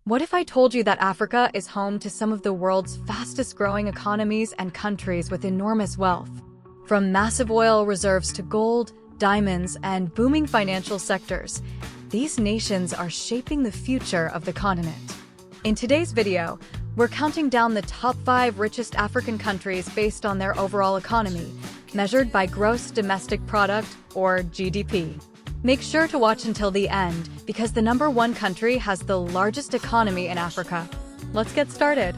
What if I told you that Africa is home to some of the world's fastest-growing economies and countries with enormous wealth? From massive oil reserves to gold, diamonds, and booming financial sectors, these nations are shaping the future of the continent. In today's video, we're counting down the top 5 richest African countries based on their overall economy, measured by gross domestic product, or GDP. Make sure to watch until the end, because the number 1 country has the largest economy in Africa. Let's get started.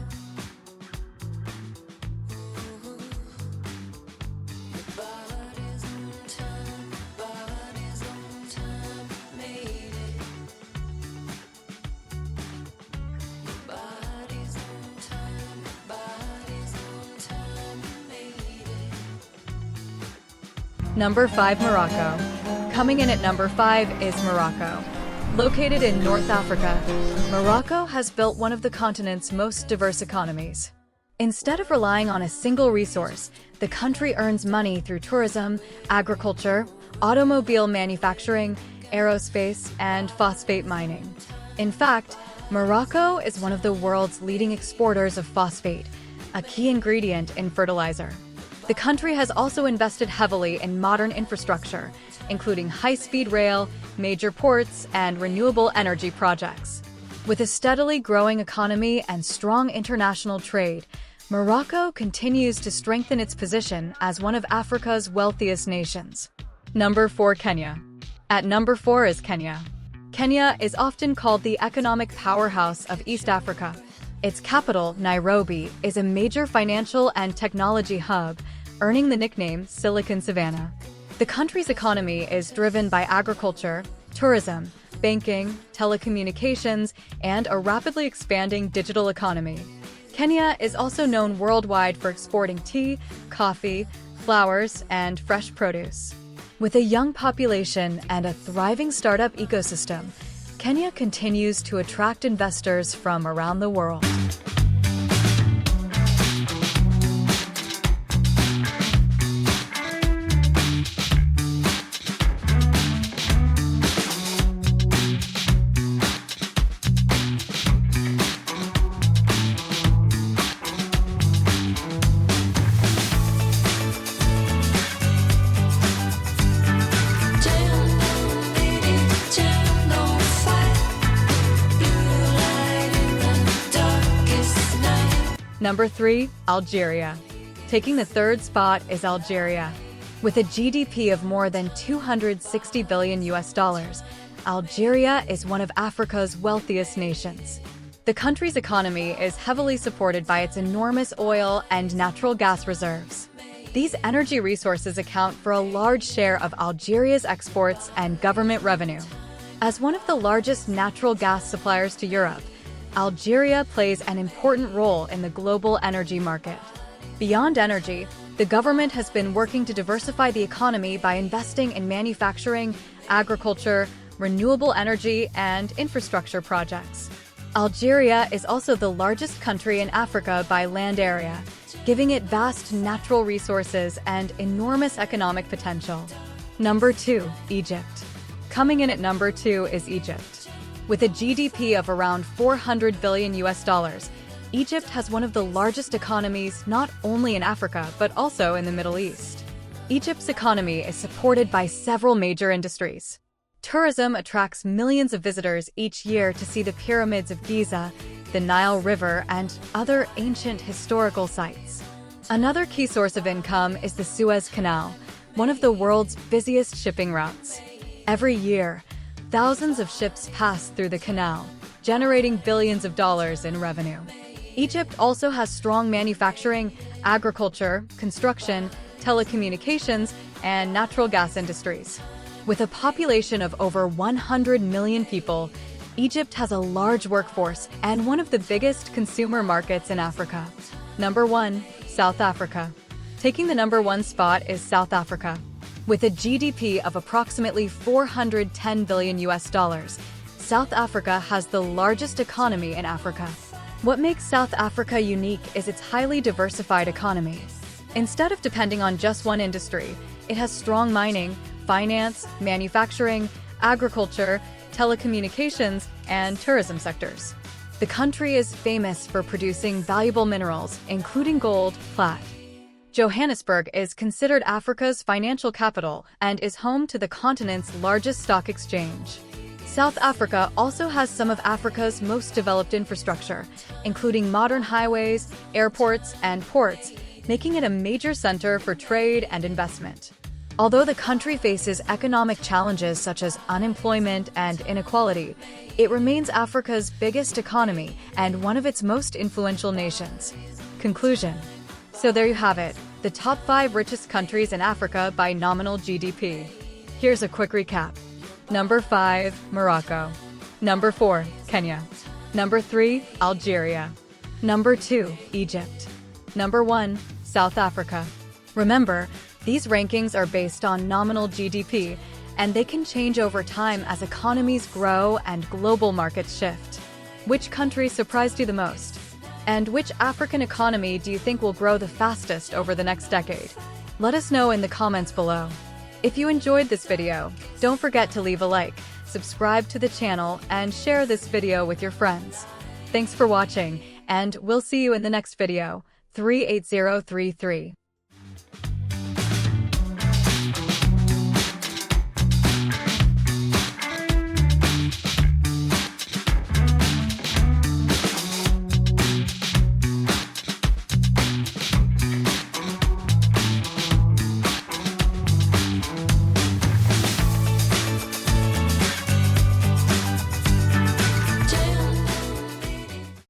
Number 5, Morocco. Coming in at number 5 is Morocco. Located in North Africa, Morocco has built one of the continent's most diverse economies. Instead of relying on a single resource, the country earns money through tourism, agriculture, automobile manufacturing, aerospace, and phosphate mining. In fact, Morocco is one of the world's leading exporters of phosphate, a key ingredient in fertilizer. The country has also invested heavily in modern infrastructure, including high-speed rail, major ports, and renewable energy projects. With a steadily growing economy and strong international trade, Morocco continues to strengthen its position as one of Africa's wealthiest nations. Number 4, Kenya. At number 4 is Kenya. Kenya is often called the economic powerhouse of East Africa. Its capital, Nairobi, is a major financial and technology hub, earning the nickname Silicon Savannah. The country's economy is driven by agriculture, tourism, banking, telecommunications, and a rapidly expanding digital economy. Kenya is also known worldwide for exporting tea, coffee, flowers, and fresh produce. With a young population and a thriving startup ecosystem, Kenya continues to attract investors from around the world. Number 3, Algeria. Taking the 3rd spot is Algeria. With a GDP of more than $260 billion, Algeria is one of Africa's wealthiest nations. The country's economy is heavily supported by its enormous oil and natural gas reserves. These energy resources account for a large share of Algeria's exports and government revenue. As one of the largest natural gas suppliers to Europe, Algeria plays an important role in the global energy market. Beyond energy, the government has been working to diversify the economy by investing in manufacturing, agriculture, renewable energy, and infrastructure projects. Algeria is also the largest country in Africa by land area, giving it vast natural resources and enormous economic potential. Number 2, Egypt. Coming in at number 2 is Egypt. With a GDP of around $400 billion, Egypt has one of the largest economies not only in Africa but also in the Middle East. Egypt's economy is supported by several major industries. Tourism attracts millions of visitors each year to see the pyramids of Giza, the Nile River, and other ancient historical sites. Another key source of income is the Suez Canal, one of the world's busiest shipping routes. Every year, thousands of ships pass through the canal, generating billions of dollars in revenue. Egypt also has strong manufacturing, agriculture, construction, telecommunications, and natural gas industries. With a population of over 100 million people, Egypt has a large workforce and one of the biggest consumer markets in Africa. Number 1, South Africa. Taking the number 1 spot is South Africa. With a GDP of approximately $410 billion, South Africa has the largest economy in Africa. What makes South Africa unique is its highly diversified economy. Instead of depending on just one industry, it has strong mining, finance, manufacturing, agriculture, telecommunications, and tourism sectors. The country is famous for producing valuable minerals, including gold, plat. Johannesburg is considered Africa's financial capital and is home to the continent's largest stock exchange. South Africa also has some of Africa's most developed infrastructure, including modern highways, airports, and ports, making it a major center for trade and investment. Although the country faces economic challenges such as unemployment and inequality, it remains Africa's biggest economy and one of its most influential nations. Conclusion. So there you have it, the top 5 richest countries in Africa by nominal GDP. Here's a quick recap. Number 5, Morocco. Number 4, Kenya. Number 3, Algeria. Number 2, Egypt. Number 1, South Africa. Remember, these rankings are based on nominal GDP, and they can change over time as economies grow and global markets shift. Which country surprised you the most? And which African economy do you think will grow the fastest over the next decade? Let us know in the comments below. If you enjoyed this video, don't forget to leave a like, subscribe to the channel, and share this video with your friends. Thanks for watching, and we'll see you in the next video. 38033